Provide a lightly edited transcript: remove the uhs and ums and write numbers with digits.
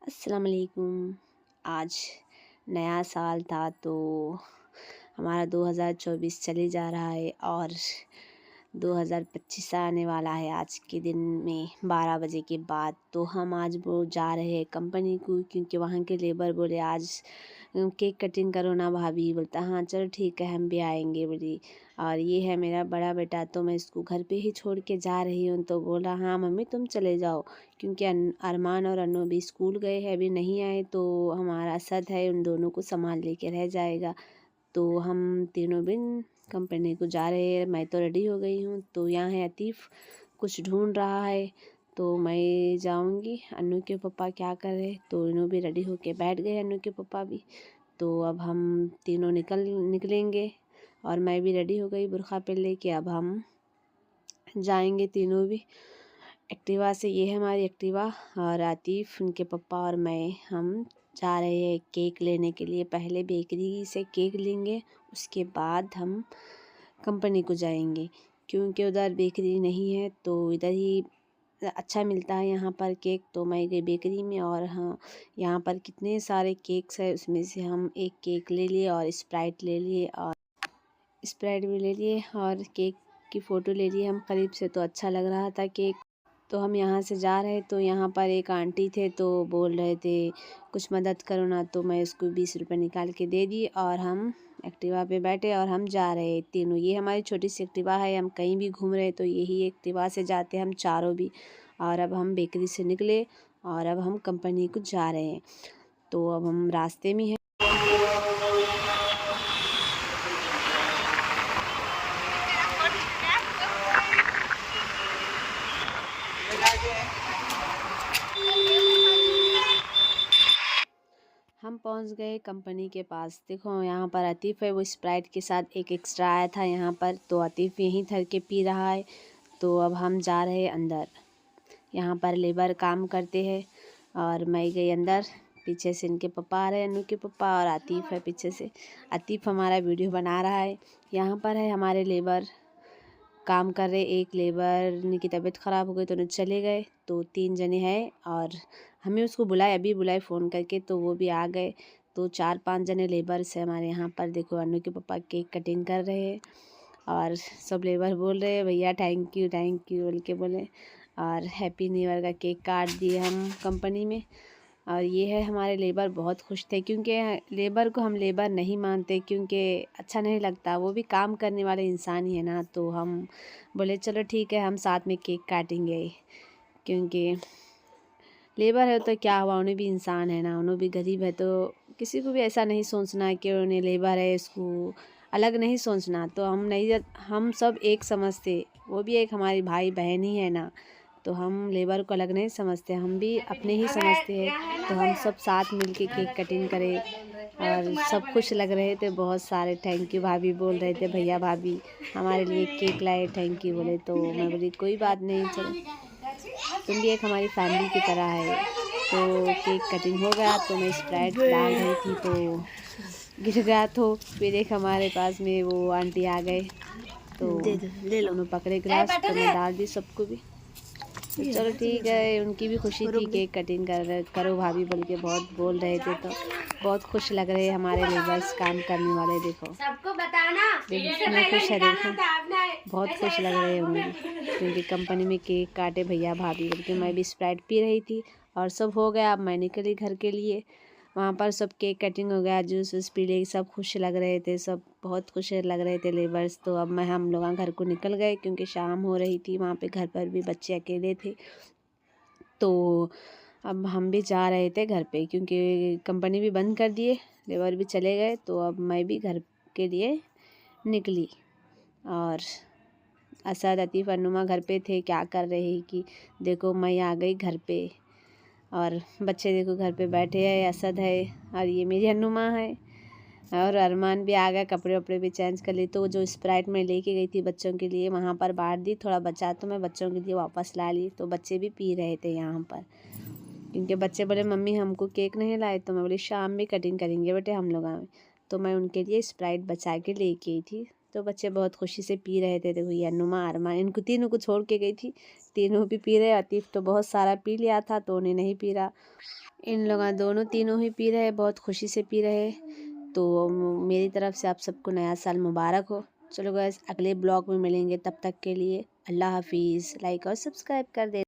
अस्सलाम वालेकुम। आज नया साल था तो हमारा 2024 चले जा रहा है और 2025 आने वाला है आज के दिन में 12 बजे के बाद। तो हम आज वो जा रहे हैं कंपनी को, क्योंकि वहाँ के लेबर बोले आज केक कटिंग करो ना भाभी। बोलता हाँ चलो ठीक है हम भी आएंगे बोली। और ये है मेरा बड़ा बेटा, तो मैं इसको घर पे ही छोड़ के जा रही हूँ। तो बोला हाँ मम्मी तुम चले जाओ, क्योंकि अरमान और अनु भी स्कूल गए हैं, अभी नहीं आए। तो हमारा असद है, उन दोनों को संभाल लेके रह जाएगा। तो हम तीनों बिन कंपनी को जा रहे हैं। मैं तो रेडी हो गई हूँ। तो यहाँ है अतीफ़ कुछ ढूंढ रहा है, तो मैं जाऊँगी। अनु के पापा क्या कर रहे, तो इन्हों भी रेडी होके बैठ गए, अनु के पापा भी। तो अब हम तीनों निकलेंगे और मैं भी रेडी हो गई बुर्खा पहन लेके। अब हम जाएंगे तीनों भी एक्टिवा से। ये है हमारी एक्टिवा और आतिफ़, उनके पापा और मैं, हम जा रहे हैं केक लेने के लिए। पहले बेकरी से केक लेंगे, उसके बाद हम कंपनी को जाएंगे, क्योंकि उधर बेकरी नहीं है। तो इधर ही अच्छा मिलता है यहाँ पर केक। तो मैं गई बेकरी में और हाँ यहाँ पर कितने सारे केक्स है, उसमें से हम एक केक ले लिए और स्प्राइट ले लिए और स्प्राइट भी ले लिए और केक की फ़ोटो ले लिए हम करीब से। तो अच्छा लग रहा था केक। तो हम यहाँ से जा रहे, तो यहाँ पर एक आंटी थे, तो बोल रहे थे कुछ मदद करो ना। तो मैं उसको 20 रुपये निकाल के दे दी और हम एक्टिवा पे बैठे और हम जा रहे तीनों। ये हमारी छोटी सी एक्टिवा है, हम कहीं भी घूम रहे तो यही एक्टिवा से जाते हम चारों भी। और अब हम बेकरी से निकले और अब हम कंपनी को जा रहे हैं। तो अब हम रास्ते में हैं। हम पहुंच गए कंपनी के पास। देखो यहाँ पर अतीफ़ है, वो स्प्राइट के साथ एक एक्स्ट्रा आया था यहाँ पर, तो अतीफ़ यहीं ठहर के पी रहा है। तो अब हम जा रहे हैं अंदर। यहाँ पर लेबर काम करते हैं और मैं गई अंदर। पीछे से इनके पापा आ रहे हैं, अनु के पापा, और आतिफ़ है पीछे से। आतिफ़ हमारा वीडियो बना रहा है। यहाँ पर है हमारे लेबर काम कर रहे। एक लेबर की तबीयत ख़राब हो गई तो उन्हें चले गए। तो 3 जने हैं और हमें उसको बुलाए, अभी बुलाए फ़ोन करके, तो वो भी आ गए। तो 4-5 जने लेबर्स है हमारे यहाँ पर। देखो अनु के पापा केक कटिंग कर रहे हैं और सब लेबर बोल रहे हैं भैया थैंक यू बोल के बोले। और हैप्पी न्यू ईयर का केक काट दिए हम कंपनी में। और ये है हमारे लेबर बहुत खुश थे, क्योंकि लेबर को हम लेबर नहीं मानते, क्योंकि अच्छा नहीं लगता, वो भी काम करने वाले इंसान ही है ना। तो हम बोले चलो ठीक है हम साथ में केक काटेंगे, क्योंकि लेबर है तो क्या हुआ, उन्हें भी इंसान है ना, उन्हें भी गरीब है। तो किसी को भी ऐसा नहीं सोचना है कि उन्हें लेबर है इसको अलग नहीं सोचना। तो हम नहीं, हम सब एक समझते, वो भी एक हमारी भाई बहन ही है ना। तो हम लेबर को अलग नहीं समझते, हम भी अपने ही समझते हैं। तो हम सब साथ मिलके केक कटिंग करें और सब खुश लग रहे थे बहुत सारे। थैंक यू भाभी बोल रहे थे, भैया भाभी हमारे लिए केक लाए, थैंक यू बोले। तो मैं बोली कोई बात नहीं, चलो तुम भी एक हमारी फैमिली की तरह है। तो केक कटिंग हो गया, तो मैं स्प्राइट डाल रही थी तो गिर गया। तो फिर एक हमारे पास में वो आंटी आ गए, तो उन्होंने पकड़े गिलास, तो मैं डाल दी सबको भी। तो चलो ठीक है, उनकी भी खुशी थी केक कटिंग करो भाभी बोल के बहुत बोल रहे थे। तो बहुत खुश लग रहे हैं हमारे लेबर्स काम करने वाले। देखो सबको बताना, कितने खुश है, देखो बहुत खुश लग रहे हैं उन्हें, क्योंकि कंपनी में केक काटे भैया भाभी बोल के। मैं भी स्प्राइट पी रही थी और सब हो गया। अब मैं निकली घर के लिए। वहाँ पर सब केक कटिंग हो गया, जूस वूस पी ले, सब खुश लग रहे थे, सब बहुत खुश लग रहे थे लेबर्स। तो अब हम लोग घर को निकल गए, क्योंकि शाम हो रही थी। वहाँ पे घर पर भी बच्चे अकेले थे। तो अब हम भी जा रहे थे घर पे, क्योंकि कंपनी भी बंद कर दिए, लेबर भी चले गए। तो अब मैं भी घर के लिए निकली और असद अतीफ़ अनुमा घर पे थे। क्या कर रहे हैं कि देखो मैं आ गई घर पे और बच्चे देखो घर पे बैठे हैं। असद है और ये मेरी अनुमा है और अरमान भी आ गया, कपड़े वपड़े भी चेंज कर ली। तो जो स्प्राइट में लेके गई थी बच्चों के लिए वहाँ पर बांट दी, थोड़ा बचा तो मैं बच्चों के लिए वापस ला ली। तो बच्चे भी पी रहे थे यहाँ पर, क्योंकि बच्चे बोले मम्मी हमको केक नहीं लाए। तो मैं बोली शाम में कटिंग करेंगे बेटे हम लोग आए। तो मैं उनके लिए स्प्राइट बचा के लेके आई थी। तो बच्चे बहुत खुशी से पी रहे थे। देखो ये नुमा अरमान इनको तीनों को छोड़ के गई थी, तीनों भी पी रहे। आतिफ तो बहुत सारा पी लिया था तो उन्हें नहीं पी रहा। इन लोग दोनों तीनों ही पी रहे, बहुत खुशी से पी रहे। तो मेरी तरफ से आप सबको नया साल मुबारक हो। चलो गाइस अगले ब्लॉग में मिलेंगे, तब तक के लिए अल्लाह हाफिज़। लाइक और सब्सक्राइब कर दे।